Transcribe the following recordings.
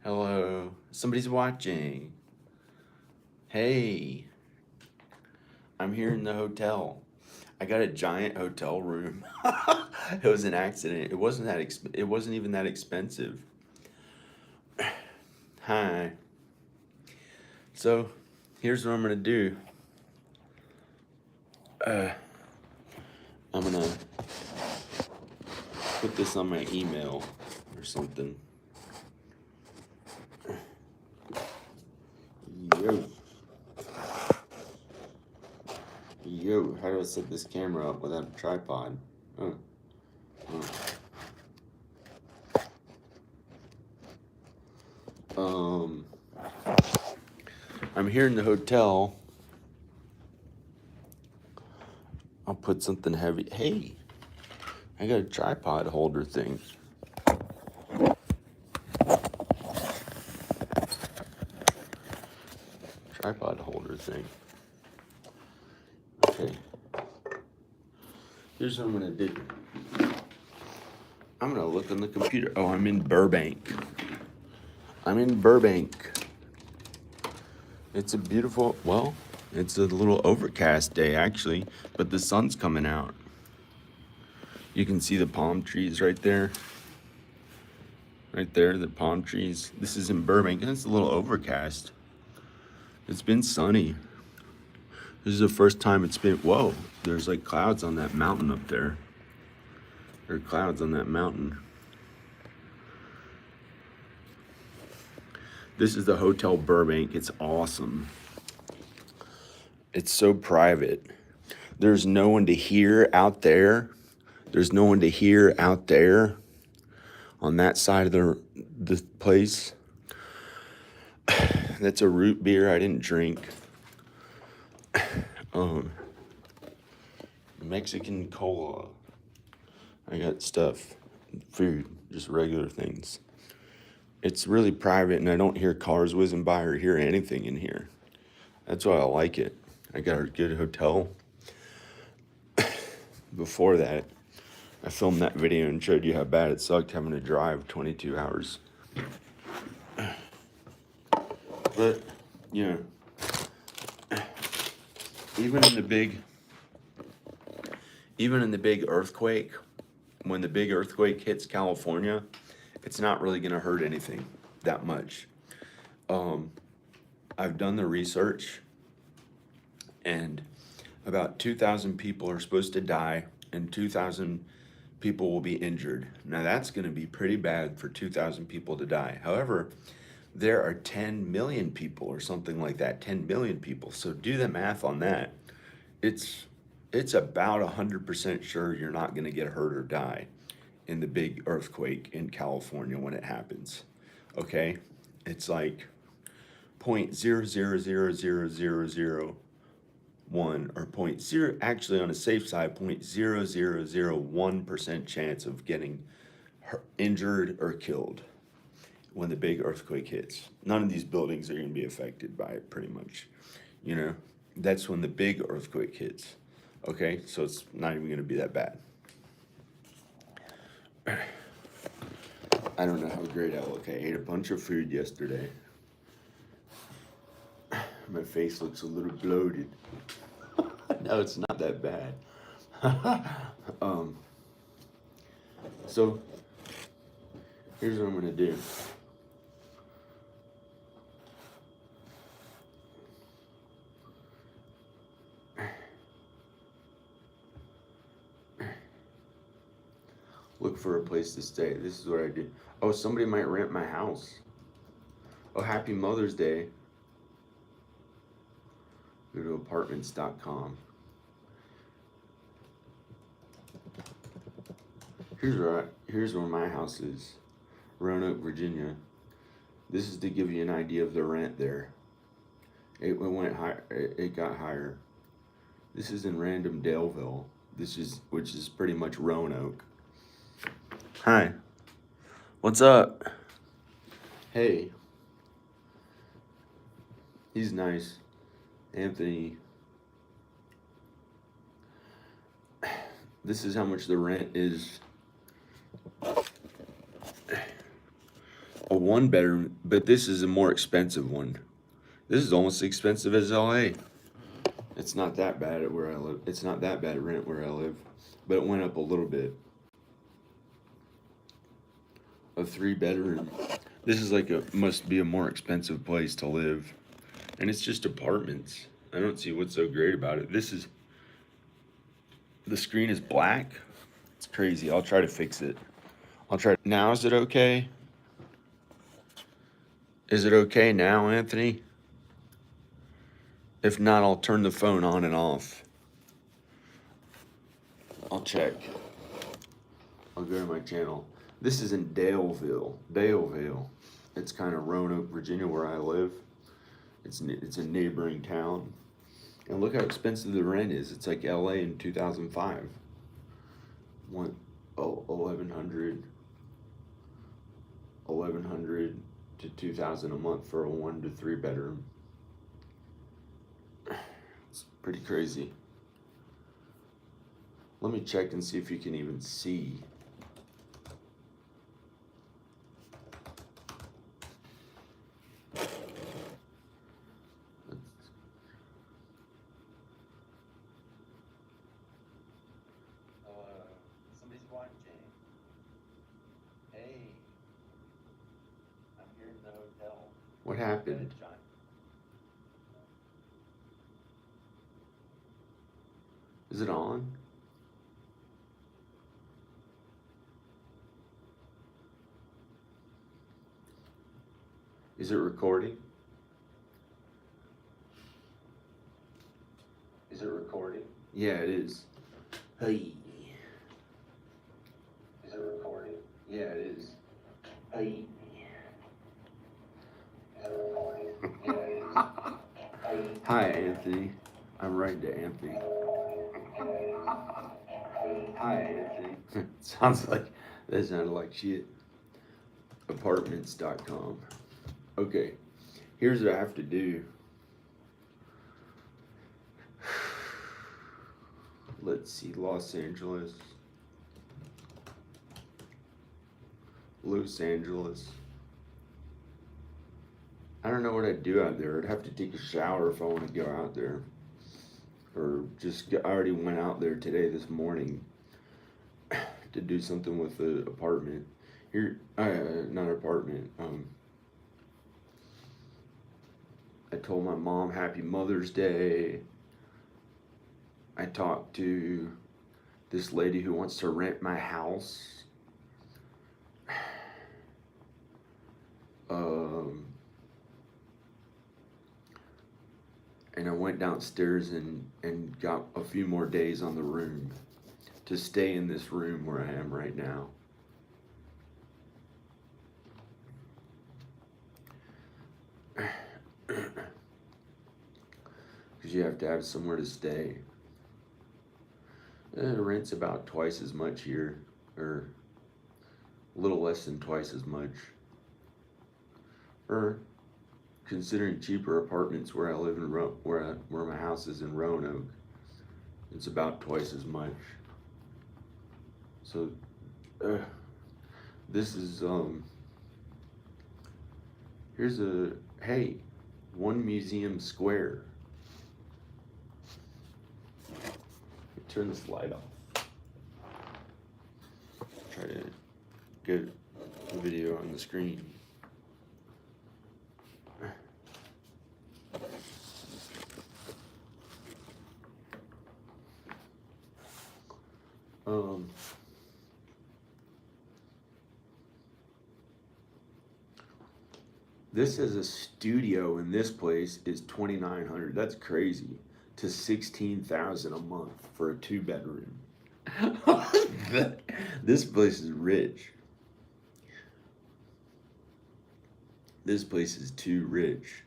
Hello. Somebody's watching. Hey, I'm here in the hotel. I got a giant hotel room. It was an accident. It wasn't even that expensive. Hi. So, here's what I'm gonna do. Uh, I'm gonna put this on my email or something. Yo, yo, how do I set this camera up without a tripod? Oh, oh. I'm here in the hotel. I'll put something heavy. Hey, I got a tripod holder thing. Tripod holder thing. Okay. Here's what I'm gonna do. I'm gonna look on the computer. Oh, I'm in Burbank. I'm in Burbank. It's a beautiful, well, it's a little overcast day actually, but the sun's coming out. You can see the palm trees right there. Right there, the palm trees. This is in Burbank, and it's a little overcast. It's been sunny. This is the first time it's been, whoa, there's like clouds on that mountain up there. There are clouds on that mountain. This is the Hotel Burbank. It's awesome. It's so private. There's no one to hear out there. There's no one to hear out there on that side of the place. That's a root beer I didn't drink. Mexican cola. I got stuff, food, just regular things. It's really private, and I don't hear cars whizzing by or hear anything in here. That's why I like it. I got a good hotel. Before that, I filmed that video and showed you how bad it sucked having to drive 22 hours. But, you know, even in the big earthquake, when the big earthquake hits California, it's not really going to hurt anything that much. I've done the research, and about 2,000 people are supposed to die, and 2,000 people will be injured. Now, that's going to be pretty bad for 2,000 people to die. However, there are 10 million people or something like that, 10 million people. So do the math on that. It's about 100% sure you're not going to get hurt or die in the big earthquake in California when it happens. Okay? It's like 0.0000001 or point zero, actually on a safe side, 0.0001% chance of getting injured or killed when the big earthquake hits. None of these buildings are going to be affected by it, pretty much. You know, that's when the big earthquake hits. Okay, so it's not even going to be that bad. I don't know how great I look. I ate a bunch of food yesterday. My face looks a little bloated. No, it's not that bad. So here's what I'm gonna do. Look for a place to stay. This is what I do. Oh, somebody might rent my house. Oh, happy Mother's Day. Go to apartments.com. Here's where my house is. Roanoke, Virginia. This is to give you an idea of the rent there. It went higher. It got higher. This is in Random Daleville. Which is pretty much Roanoke. Hi. What's up? Hey. He's nice. Anthony. This is how much the rent is. Oh, one bedroom, but this is a more expensive one. This is almost as expensive as LA. It's not that bad at where I live. It's not that bad at rent where I live, but it went up a little bit. A 3-bedroom. This is like must be a more expensive place to live. And it's just apartments. I don't see what's so great about it. The screen is black. It's crazy. I'll try to fix it. Now is it okay? Is it okay now, Anthony? If not, I'll turn the phone on and off. I'll check. I'll go to my channel. This is in Daleville. It's kind of Roanoke, Virginia, where I live. It's a neighboring town. And look how expensive the rent is. It's like LA in 2005. $1,100 to $2,000 a month for a 1 to 3 bedroom. It's pretty crazy. Let me check and see if you can even see. Somebody's watching. Hey, I'm here in the hotel. What happened? John. Is it on? Is it recording? Is it recording? Yeah, it is. Hey. Is it recording? Yeah, it is. Hey. Is it recording? Yeah, it is. Hi, Anthony. I'm writing to Anthony. Hi, Anthony. Sounds like, that sounded like shit. Apartments.com. Okay, here's what I have to do. Let's see, Los Angeles. Los Angeles. I don't know what I'd do out there. I'd have to take a shower if I want to go out there. Or I already went out there today, this morning, to do something with the apartment. Not apartment. I told my mom Happy Mother's Day. I talked to this lady who wants to rent my house. And I went downstairs and got a few more days on the room to stay in this room where I am right now. Because you have to have somewhere to stay. The rent's about twice as much here, or a little less than twice as much. Or considering cheaper apartments where I live in where my house is in Roanoke, it's about twice as much. So this is here's one museum square. Turn this light off. Try to get a video on the screen. This is a studio in this place is $2,900. That's crazy. To $16,000 a month for a 2-bedroom. This place is rich. This place is too rich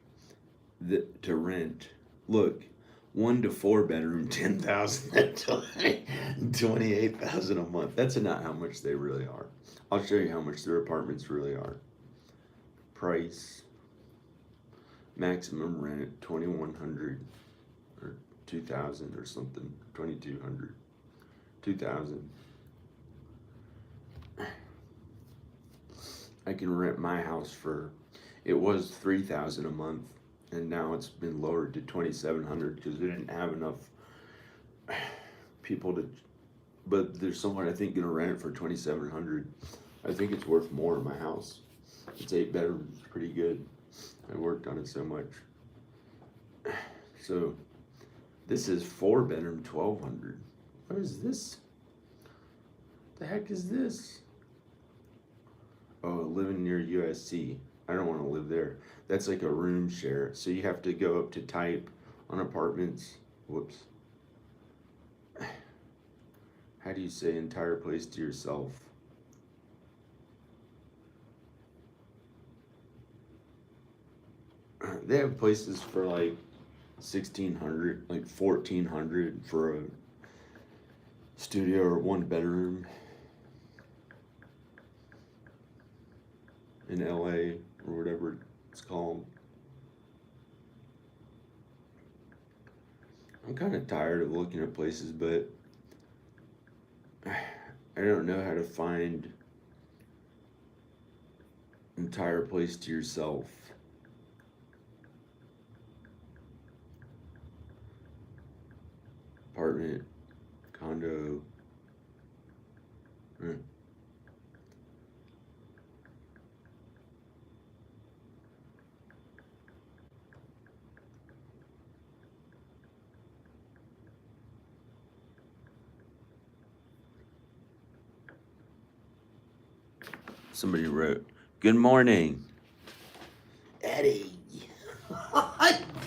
to rent. Look, 1 to 4 bedroom, $10,000, $28,000 a month. That's not how much they really are. I'll show you how much their apartments really are. Price, maximum rent, $2,100 or $2,000 or something, $2,200, $2,000. I can rent my house for, it was 3,000 a month, and now it's been lowered to 2,700 because we didn't have enough people to. But there's someone I think gonna rent it for 2,700. I think it's worth more in my house. It's 8 bedrooms, pretty good. I worked on it so much. So this is 4 bedroom, 1,200. What is this? The heck is this? Oh, living near USC. I don't want to live there. That's like a room share. So you have to go up to type on apartments. Whoops. How do you say entire place to yourself? They have places for like 1,600, like 1,400 for a studio or 1 bedroom in LA or whatever it's called. I'm kind of tired of looking at places, but I don't know how to find entire place to yourself. Apartment, condo. Somebody wrote, "Good morning, Eddie."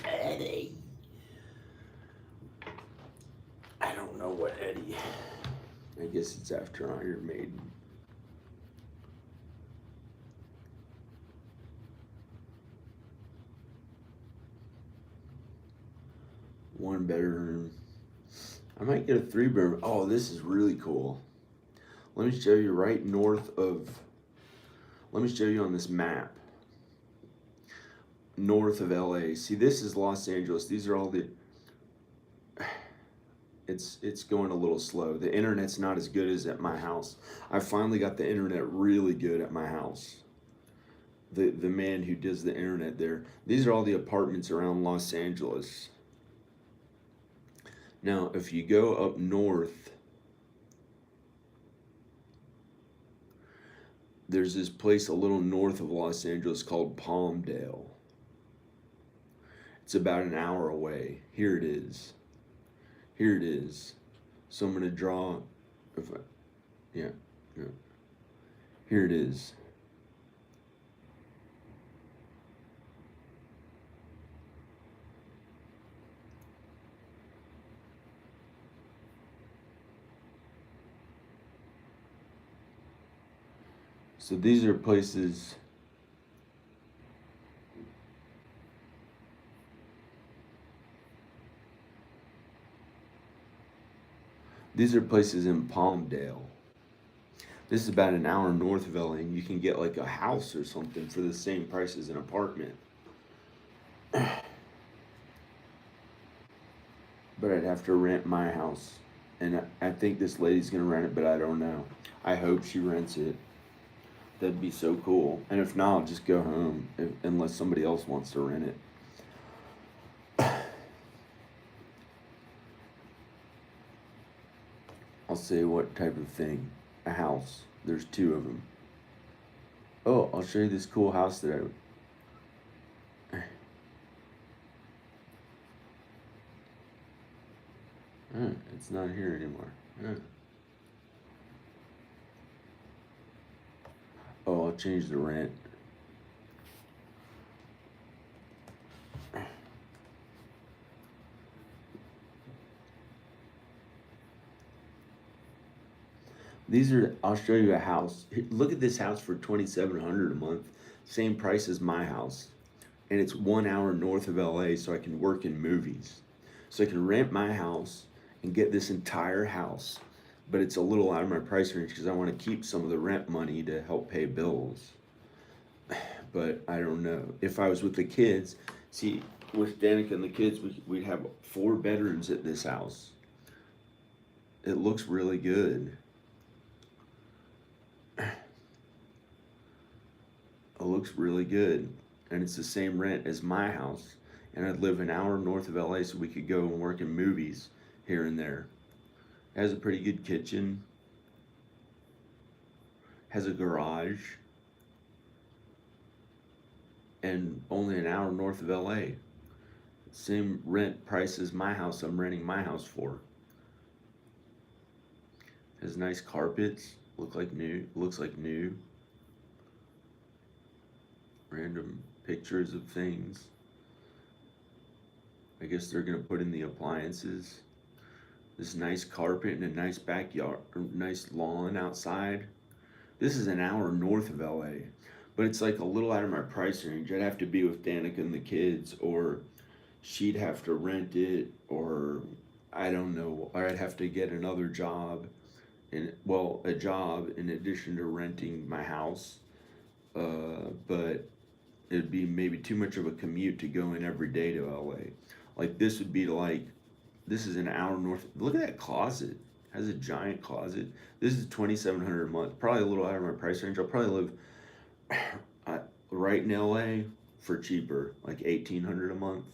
Eddie. I don't know what Eddie. I guess it's after Iron Maiden. One bedroom. I might get a 3 bedroom. Oh, this is really cool. Let me show you right north of. Let me show you on this map. North of LA. See, this is Los Angeles. These are all the. It's going a little slow. The internet's not as good as at my house. I finally got the internet really good at my house. The man who does the internet there. These are all the apartments around Los Angeles. Now, if you go up north, there's this place a little north of Los Angeles called Palmdale. It's about an hour away. Here it is. Here it is. So I'm gonna draw. If I, yeah. Here it is. So these are places. These are places in Palmdale. This is about an hour north of LA, and you can get like a house or something for the same price as an apartment. But I'd have to rent my house. And I think this lady's gonna rent it, but I don't know. I hope she rents it. That'd be so cool. And if not, I'll just go home unless somebody else wants to rent it. I'll say what type of thing. A house. There's 2 of them. Oh, I'll show you this cool house that it's not here anymore. Oh, I'll change the rent. These are, I'll show you a house. Look at this house for 2,700 a month. Same price as my house. And it's 1 hour north of LA, so I can work in movies. So I can rent my house and get this entire house. But it's a little out of my price range because I want to keep some of the rent money to help pay bills. But I don't know. If I was with the kids, see, with Danica and the kids, we'd have 4 bedrooms at this house. It looks really good. looks really good, and it's the same rent as my house. And I'd live an hour north of LA, so we could go and work in movies here and there. It has a pretty good kitchen. Has a garage. And only an hour north of LA. Same rent price as my house I'm renting my house for. Has nice carpets. Looks like new. Random pictures of things. I guess they're gonna put in the appliances. This nice carpet and a nice backyard, nice lawn outside. This is an hour north of LA, but it's like a little out of my price range. I'd have to be with Danica and the kids, or she'd have to rent it, or I don't know, or I'd have to get another job, a job in addition to renting my house. But it'd be maybe too much of a commute to go in every day to LA. Like this would be like, this is an hour north. Look at that closet. Has a giant closet. This is $2,700 a month. Probably a little out of my price range. I'll probably live right in LA for cheaper, like $1,800 a month,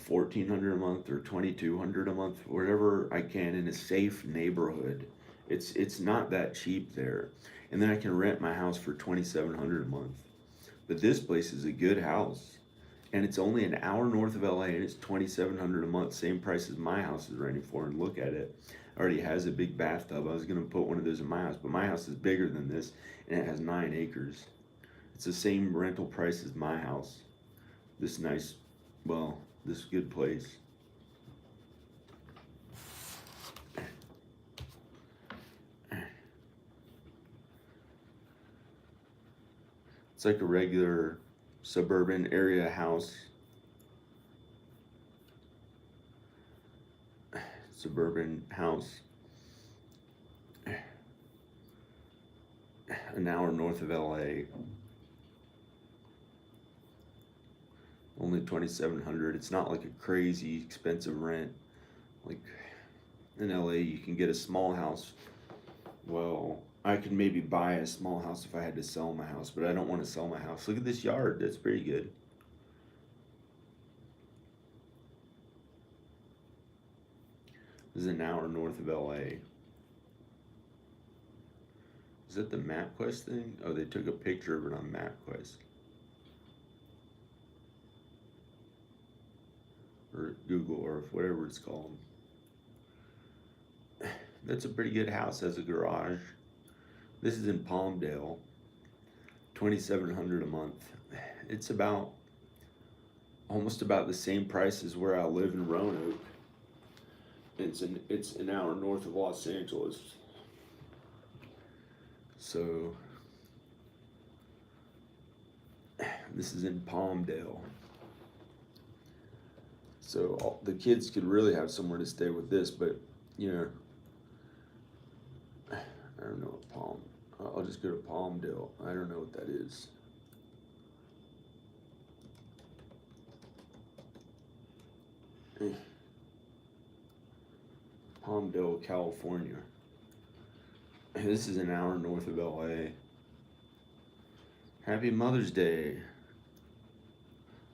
or $1,400 a month, or $2,200 a month, whatever I can in a safe neighborhood. It's not that cheap there, and then I can rent my house for $2,700 a month. But this place is a good house, and it's only an hour north of LA, and it's $2,700 a month, same price as my house is renting for. And look at it, already has a big bathtub. I was gonna put one of those in my house, but my house is bigger than this, and it has 9 acres. It's the same rental price as my house. This nice, well, this good place. It's like a regular suburban area house. Suburban house. An hour north of LA. Only $2,700. It's not like a crazy expensive rent. Like in LA, you can get a small house. Well, I could maybe buy a small house if I had to sell my house, but I don't want to sell my house. Look at this yard. That's pretty good. This is an hour north of LA. Is that the MapQuest thing? Oh, they took a picture of it on MapQuest. Or Google Earth, whatever it's called. That's a pretty good house. Has a garage. This is in Palmdale. $2,700 a month. It's almost about the same price as where I live in Roanoke. It's an hour north of Los Angeles. So this is in Palmdale. So the kids could really have somewhere to stay with this, but you know, I don't know what I'll just go to Palmdale. I don't know what that is. Palmdale, California. This is an hour north of LA. Happy Mother's Day.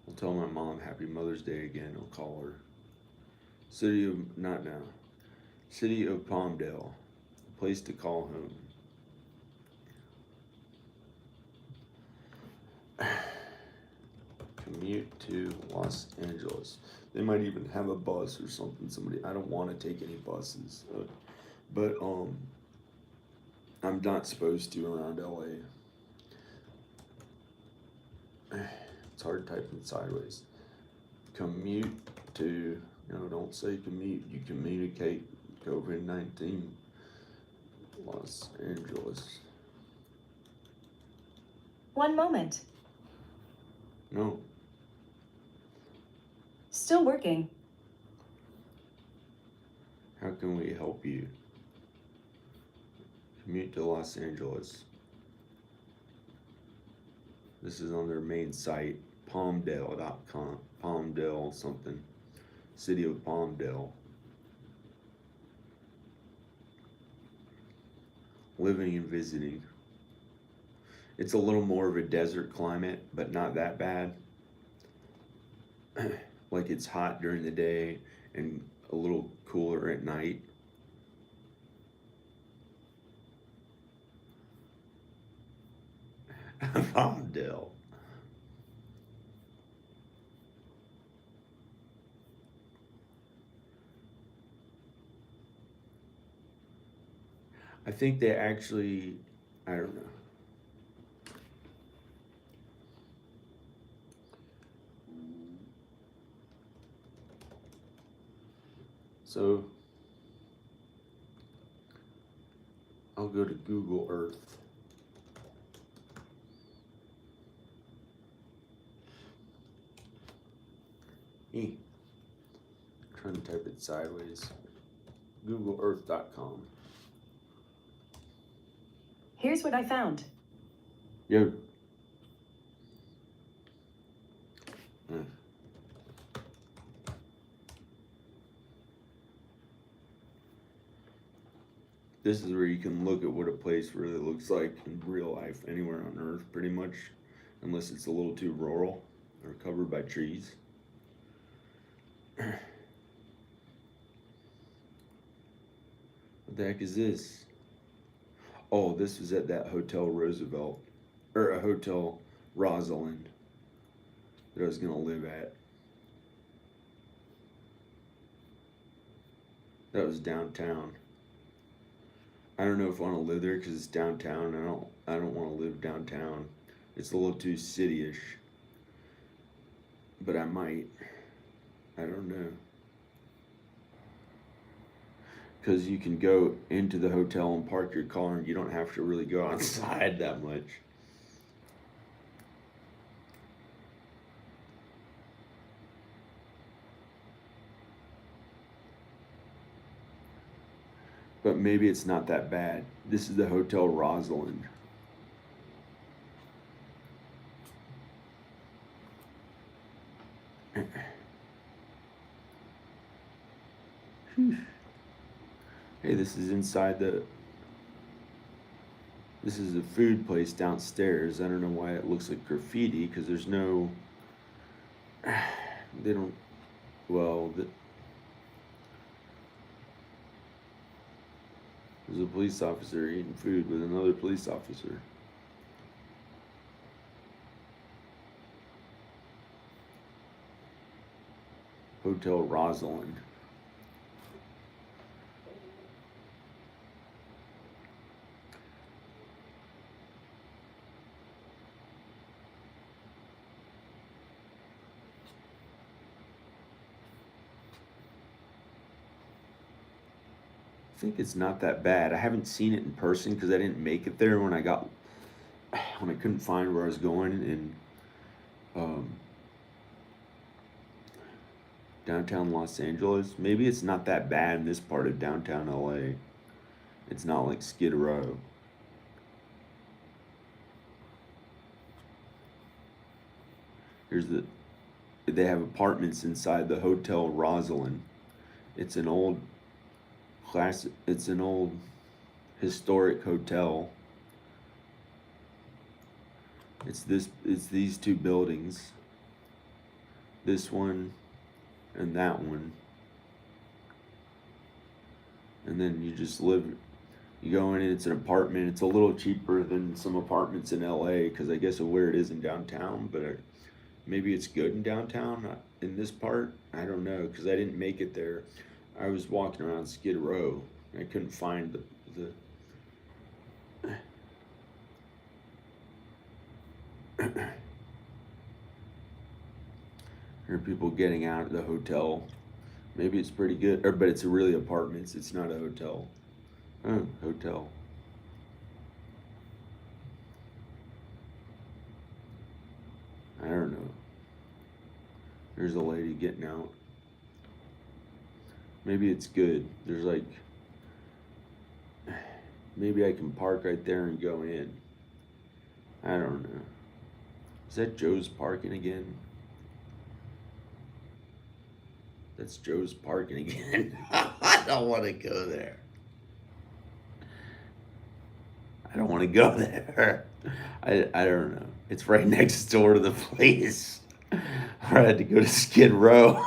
I'll tell my mom Happy Mother's Day again. I'll call her. City of Palmdale. Place to call home. Commute to Los Angeles. They might even have a bus or something. I don't want to take any buses, but I'm not supposed to around LA. It's hard typing sideways. Commute to, don't say commute. You communicate COVID-19. Los Angeles. One moment. No. Still working. How can we help you? Commute to Los Angeles. This is on their main site, palmdale.com. Palmdale something. City of Palmdale. Living and visiting. It's a little more of a desert climate, but not that bad. Like it's hot during the day and a little cooler at night. Vondell. I think they actually, I don't know. So I'll go to Google Earth. Trying to type it sideways. GoogleEarth.com. Here's what I found. Yo. This is where you can look at what a place really looks like in real life anywhere on Earth, pretty much, unless it's a little too rural or covered by trees. What the heck is this? Oh, this was at that Hotel Roosevelt, or a Hotel Rosalind that I was gonna live at. That was downtown. I don't know if I want to live there because it's downtown. I don't want to live downtown. It's a little too city-ish. But I might. I don't know. Because you can go into the hotel and park your car and you don't have to really go outside that much. But maybe it's not that bad. This is the Hotel Rosalind. Hey, this is inside the... This is a food place downstairs. I don't know why it looks like graffiti, because there's no... They don't... Well, there's a police officer eating food with another police officer. Hotel Rosalind. I think it's not that bad. I haven't seen it in person because I didn't make it there when I couldn't find where I was going in downtown Los Angeles. Maybe it's not that bad in this part of downtown LA. It's not like Skid Row. They have apartments inside the Hotel Rosalind. It's an old historic hotel. It's these two buildings. This one and that one. And then you go in and it's an apartment. It's a little cheaper than some apartments in LA because I guess of where it is in downtown, but maybe it's good in downtown in this part. I don't know because I didn't make it there. I was walking around Skid Row. I couldn't find the There are people getting out of the hotel. Maybe it's pretty good, but it's really apartments. It's not a hotel. Oh, hotel. I don't know. There's a lady getting out. Maybe it's good. There's like, maybe I can park right there and go in. I don't know. Is that Joe's Parking again? That's Joe's Parking again. I don't want to go there. I don't want to go there. I don't know. It's right next door to the place where I had to go to Skid Row.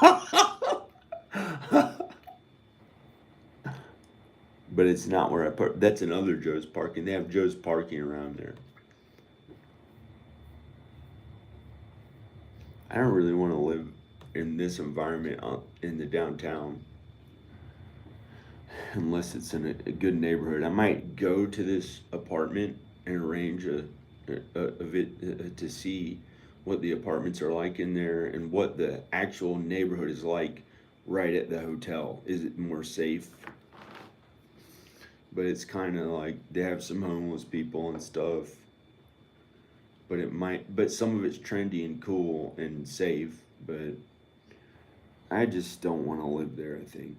But it's not where I park. That's another Joe's Parking. They have Joe's Parking around there. I don't really want to live in this environment in the downtown unless it's in a good neighborhood. I might go to this apartment and arrange to see what the apartments are like in there and what the actual neighborhood is like right at the hotel. Is it more safe? But it's kind of like they have some homeless people and stuff. But some of it's trendy and cool and safe. But I just don't want to live there, I think.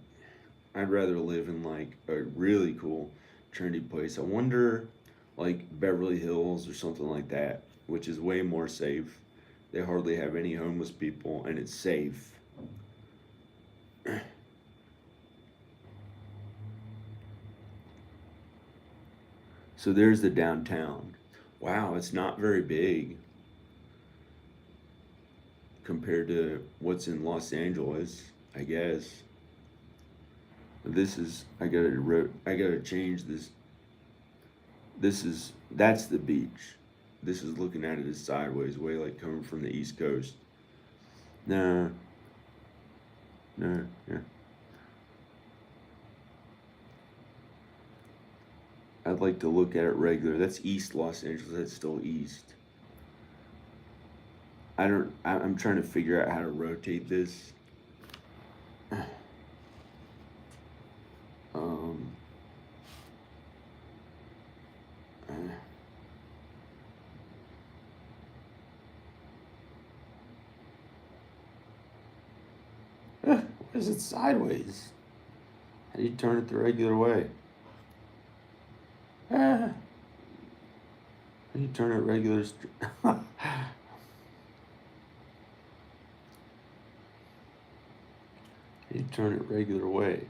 I'd rather live in like a really cool, trendy place. I wonder, like Beverly Hills or something like that, which is way more safe. They hardly have any homeless people and it's safe. So there's the downtown. Wow, it's not very big compared to what's in Los Angeles, I guess. I gotta change this. That's the beach. This is looking at it as sideways, way like coming from the East Coast. No, no, yeah. I'd like to look at it regular. That's East Los Angeles. That's still East. I'm trying to figure out how to rotate this. Um, uh, why is it sideways? How do you turn it the regular way? Ah, how do you turn it regular? How do you turn it regular way?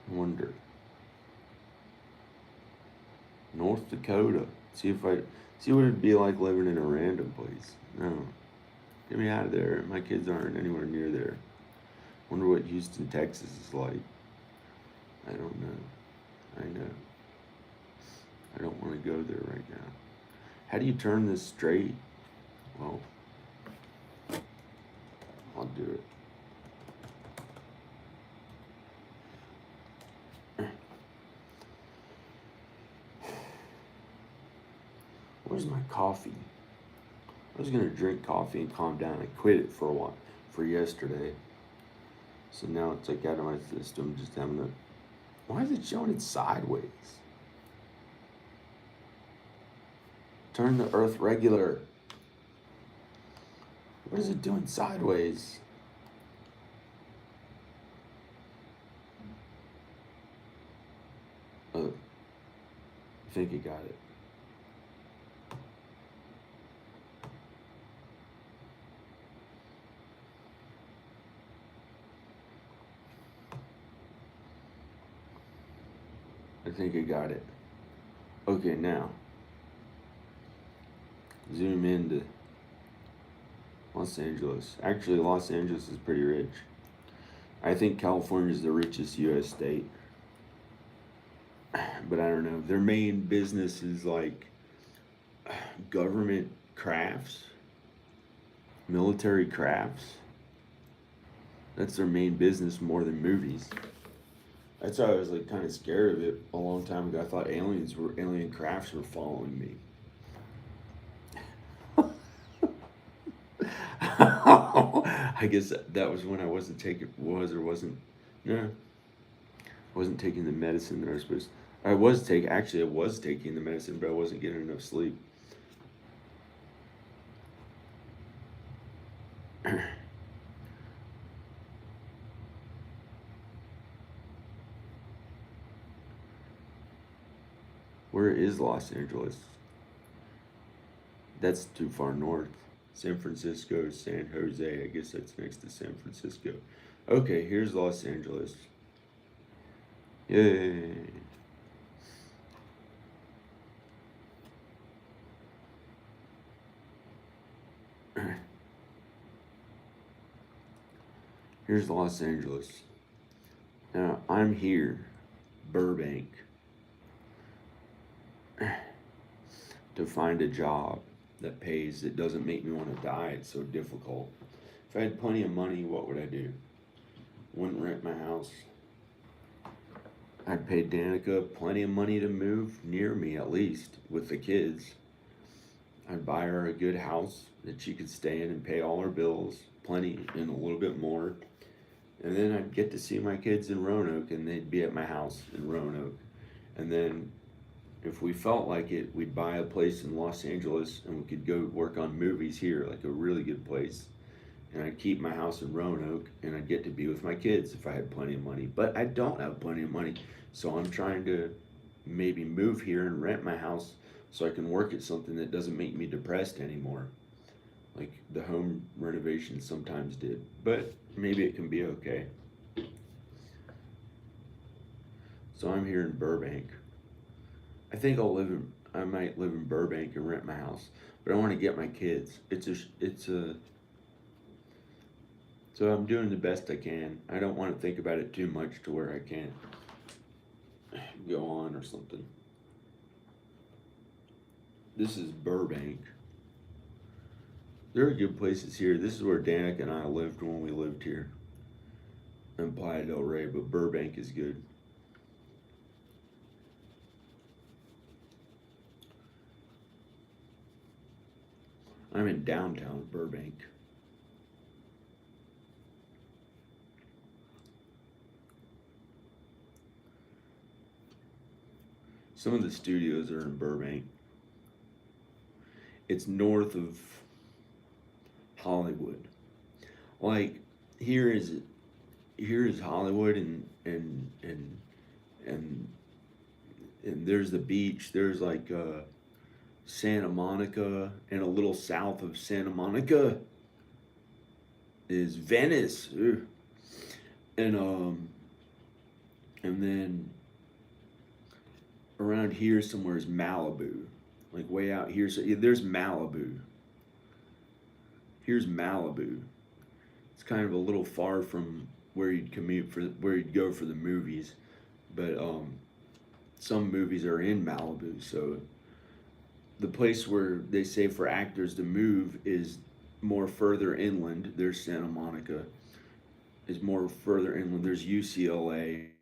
I wonder. North Dakota. See what it'd be like living in a random place. No. Get me out of there. My kids aren't anywhere near there. Wonder what Houston, Texas is like. I don't know. I know. I don't want to go there right now. How do you turn this straight? Well, I'll do it. Where's my coffee? I was gonna drink coffee and calm down. I quit it for a while, for yesterday. So now it's like out of my system, just having to. Why is it showing it sideways? Turn the earth regular. What is it doing sideways? Oh, I think you got it. I think I got it. Okay, now zoom into Los Angeles. Actually, Los Angeles is pretty rich. I think California is the richest U.S. state. But I don't know. Their main business is like government crafts, military crafts. That's their main business more than movies. That's why I was like kind of scared of it a long time ago. I thought alien crafts were following me. I guess that was when I wasn't taking no, I wasn't taking the medicine that I was supposed. I was taking the medicine, but I wasn't getting enough sleep. Where is Los Angeles? That's too far north. San Francisco, San Jose. I guess that's next to San Francisco. Okay, here's Los Angeles. Yay. Here's Los Angeles. Now I'm here, Burbank, to find a job that pays, that doesn't make me want to die. It's so difficult. If I had plenty of money, what would I do? Wouldn't rent my house. I'd pay Danica plenty of money to move near me, at least, with the kids. I'd buy her a good house that she could stay in and pay all her bills, plenty and a little bit more. And then I'd get to see my kids in Roanoke, and they'd be at my house in Roanoke. And then if we felt like it, we'd buy a place in Los Angeles, and we could go work on movies here, like a really good place. And I'd keep my house in Roanoke, and I'd get to be with my kids if I had plenty of money. But I don't have plenty of money, so I'm trying to maybe move here and rent my house so I can work at something that doesn't make me depressed anymore, like the home renovations sometimes did. But maybe it can be okay. So I'm here in Burbank. I think I might live in Burbank and rent my house, but I want to get my kids. So I'm doing the best I can. I don't want to think about it too much to where I can't go on or something. This is Burbank. There are good places here. This is where Danica and I lived when we lived here in Playa del Rey, but Burbank is good. I'm in downtown Burbank. Some of the studios are in Burbank. It's north of Hollywood. Like here is Hollywood, and there's the beach. There's like Santa Monica, and a little south of Santa Monica is Venice. Ugh. And then around here somewhere is Malibu, like way out here. So yeah, there's Malibu. Here's Malibu. It's kind of a little far from where you'd commute where you'd go for the movies, but some movies are in Malibu. So the place where they say for actors to move is more further inland. There's Santa Monica. Is more further inland. There's UCLA.